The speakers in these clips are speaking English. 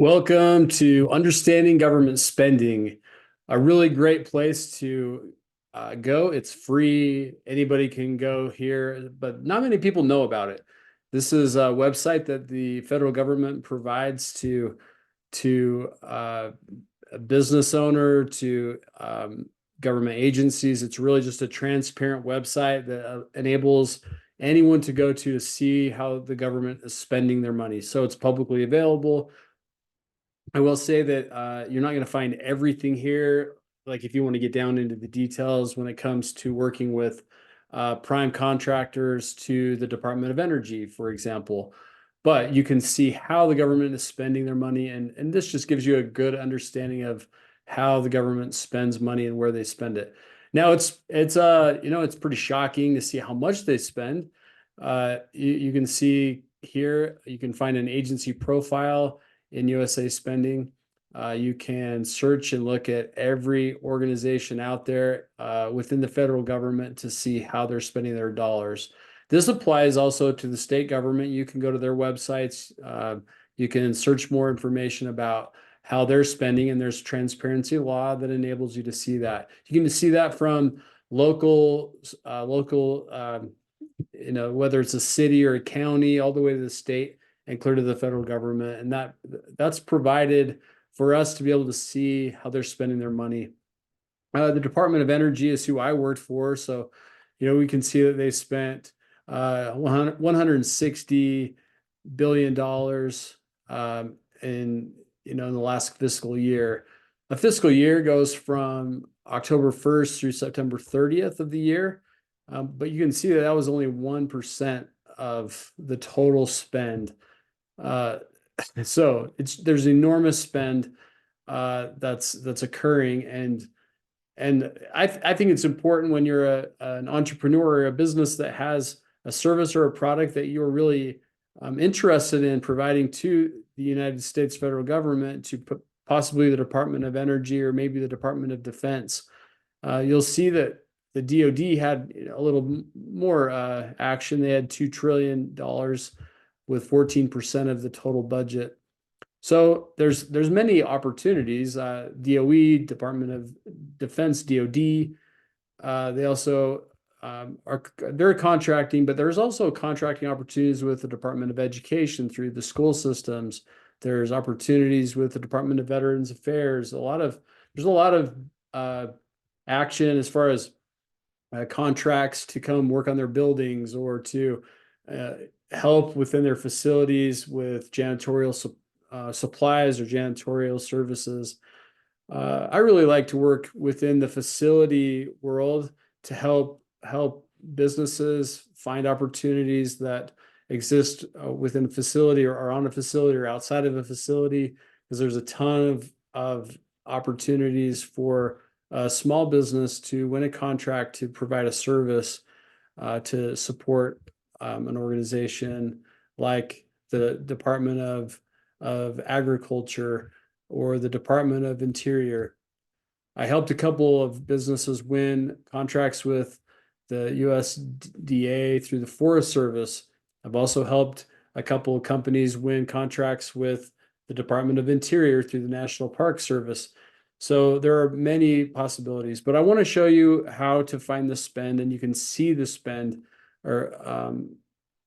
Welcome to Understanding Government Spending, a really great place to go. It's free. Anybody can go here, but not many people know about it. This is a website that the federal government provides to a business owner, to government agencies. It's really just a transparent website that enables anyone to go to see how the government is spending their money. So it's publicly available. I will say that you're not going to find everything here. Like if you want to get down into the details when it comes to working with prime contractors to the Department of Energy, for example. But you can see how the government is spending their money, and this just gives you a good understanding of how the government spends money and where they spend it. Now it's pretty shocking to see how much they spend. You can see here, you can find an agency profile in USASpending. You can search and look at every organization out there within the federal government to see how they're spending their dollars. This applies also to the state government. You can go to their websites. You can search more information about how they're spending, and there's transparency law that enables you to see that. You can see that from local, whether it's a city or a county, all the way to the state and clear to the federal government. And that's provided for us to be able to see how they're spending their money. The Department of Energy is who I worked for. So, we can see that they spent $160 billion in the last fiscal year. A fiscal year goes from October 1st through September 30th of the year. But you can see that was only 1% of the total spend. So there's enormous spend that's occurring, and I think it's important when you're an entrepreneur or a business that has a service or a product that you're really interested in providing to the United States federal government, to possibly the Department of Energy or maybe the Department of Defense. You'll see that the DoD had a little more action. They had $2 trillion with 14% of the total budget. So there's many opportunities. DOE, Department of Defense, DoD. They also they're contracting, but there's also contracting opportunities with the Department of Education through the school systems. There's opportunities with the Department of Veterans Affairs. There's a lot of action as far as contracts to come work on their buildings or to help within their facilities with janitorial supplies or janitorial services. I really like to work within the facility world to help businesses find opportunities that exist within a facility or on a facility or outside of a facility, because there's a ton of opportunities for a small business to win a contract to provide a service to support an organization like the Department of Agriculture or the Department of Interior. I helped a couple of businesses win contracts with the USDA through the Forest Service. I've also helped a couple of companies win contracts with the Department of Interior through the National Park Service. So there are many possibilities, but I want to show you how to find the spend, and you can see the spend, and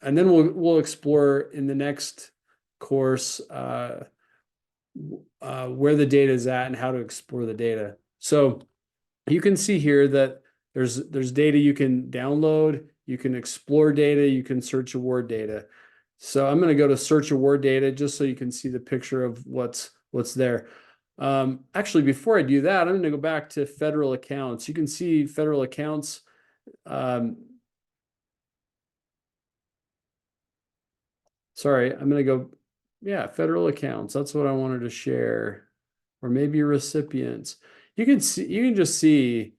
then we'll explore in the next course where the data is at and how to explore the data. So you can see here that there's data you can download, you can explore data, you can search award data. So I'm going to go to search award data just so you can see the picture of what's there. Actually, before I do that, I'm going to go back to federal accounts. You can see federal accounts. Sorry, I'm going to go, yeah, federal accounts. That's what I wanted to share. Or maybe recipients. You can just see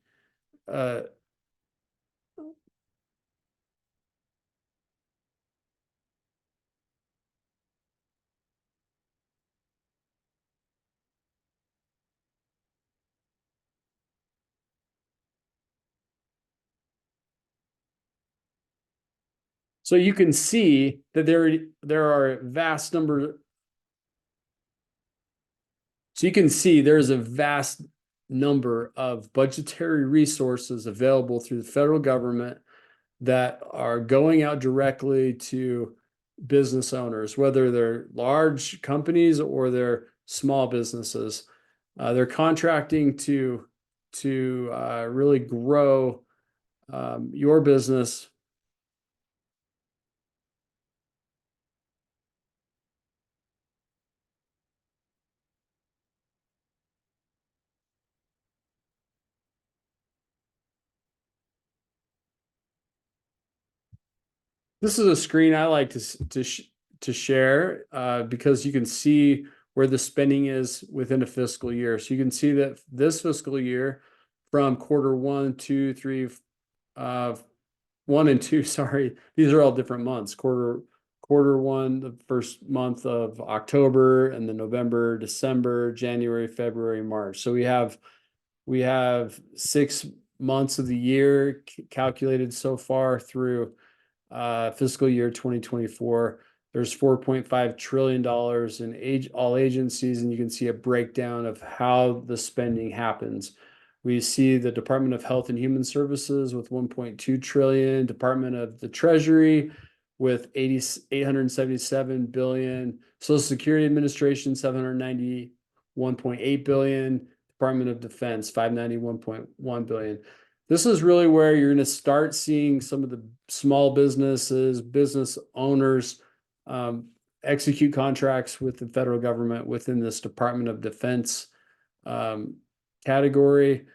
so you can see that there are vast number. So you can see there's a vast number of budgetary resources available through the federal government that are going out directly to business owners, whether they're large companies or they're small businesses. They're contracting to really grow your business. This is a screen I like to share because you can see where the spending is within a fiscal year. So you can see that this fiscal year, from quarter one, two, three, 1 and 2, sorry, these are all different months. Quarter one, the first month of October, and then November, December, January, February, March. So we have 6 months of the year calculated so far through fiscal year 2024. There's $4.5 trillion in all agencies, and you can see a breakdown of how the spending happens. We see the Department of Health and Human Services with 1.2 trillion, Department of the Treasury with 877 billion, Social Security Administration 791.8 billion, Department of Defense 591.1 billion. This is really where you're going to start seeing some of the small businesses, business owners execute contracts with the federal government within this Department of Defense category.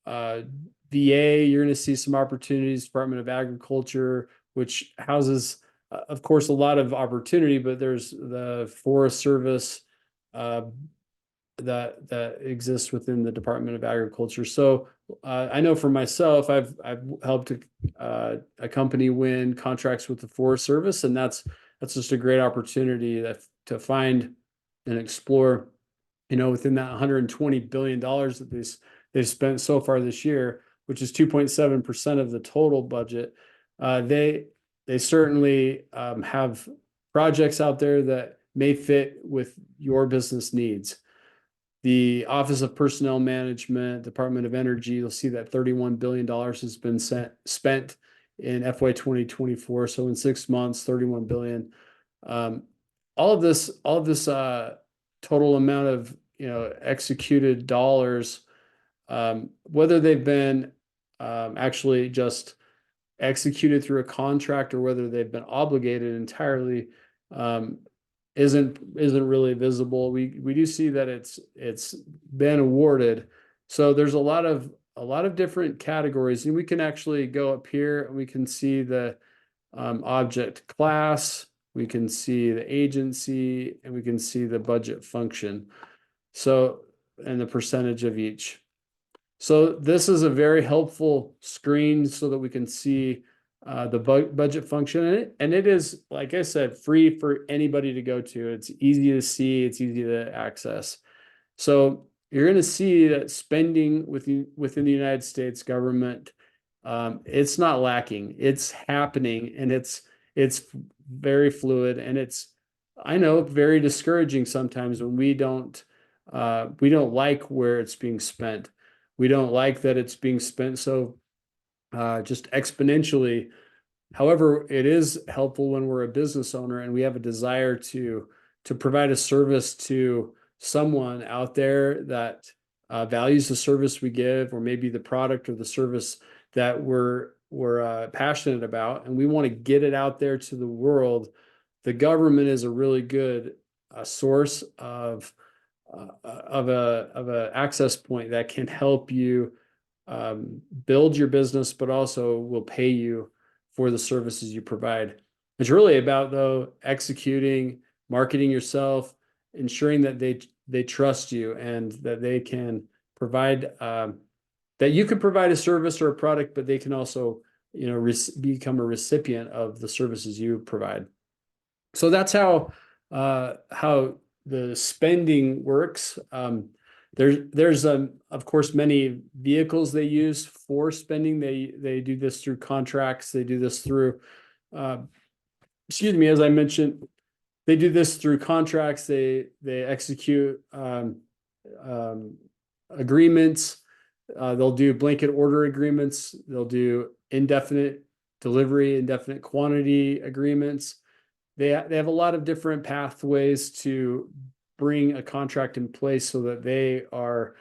VA, you're going to see some opportunities. Department of Agriculture, which houses, of course, a lot of opportunity, but there's the Forest Service that exists within the Department of Agriculture. So I know for myself, I've helped a company win contracts with the Forest Service, and that's just a great opportunity to find and explore, within that $120 billion that they've spent so far this year, which is 2.7% of the total budget. They certainly have projects out there that may fit with your business needs. The Office of Personnel Management, Department of Energy, you'll see that $31 billion has been spent in FY 2024. So in 6 months, 31 billion. All of this total amount of executed dollars, whether they've been actually just executed through a contract or whether they've been obligated entirely, isn't really visible. We do see that it's been awarded. So there's a lot of different categories, and we can actually go up here and we can see the object class, we can see the agency, and we can see the budget function. So, and the percentage of each. So this is a very helpful screen so that we can see the budget function in it. And it is, like I said, free for anybody to go to. It's easy to see, it's easy to access. So you're going to see that spending within the United States government, it's not lacking. It's happening, and it's very fluid, and I know, very discouraging sometimes when we don't like where it's being spent. We don't like that it's being spent so just exponentially. However, it is helpful when we're a business owner and we have a desire to provide a service to someone out there that values the service we give, or maybe the product or the service that we're passionate about, and we want to get it out there to the world. The government is a really good source of a access point that can help you build your business, but also will pay you for the services you provide. It's really about, though, executing, marketing yourself, ensuring that they trust you and that they can provide that you can provide a service or a product, but they can also become a recipient of the services you provide. So that's how the spending works. There's of course many vehicles they use for spending. They do this through contracts. They do this through as I mentioned, they do this through contracts. They execute agreements. They'll do blanket order agreements. They'll do indefinite delivery, indefinite quantity agreements. They have a lot of different pathways to bring a contract in place so that they are,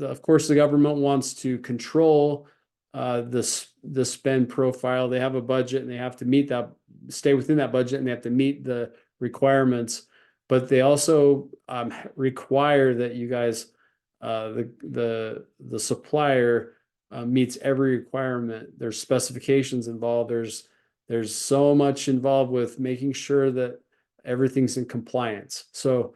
of course, the government wants to control the spend profile. They have a budget and they have to meet that, stay within that budget, and they have to meet the requirements. But they also require that you guys, the supplier, meets every requirement. There's specifications involved. There's so much involved with making sure that everything's in compliance. So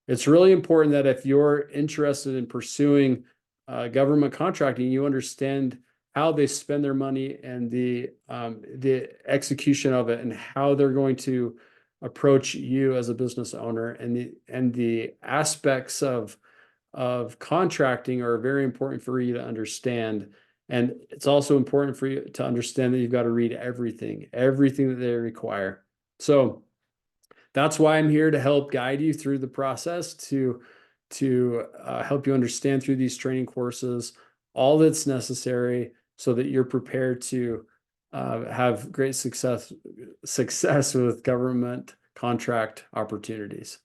it's really important that if you're interested in pursuing government contracting, you understand how they spend their money and the execution of it, and how they're going to approach you as a business owner, and the aspects of contracting are very important for you to understand. And it's also important for you to understand that you've got to read everything that they require. So that's why I'm here, to help guide you through the process, to help you understand through these training courses all that's necessary so that you're prepared to have great success with government contract opportunities.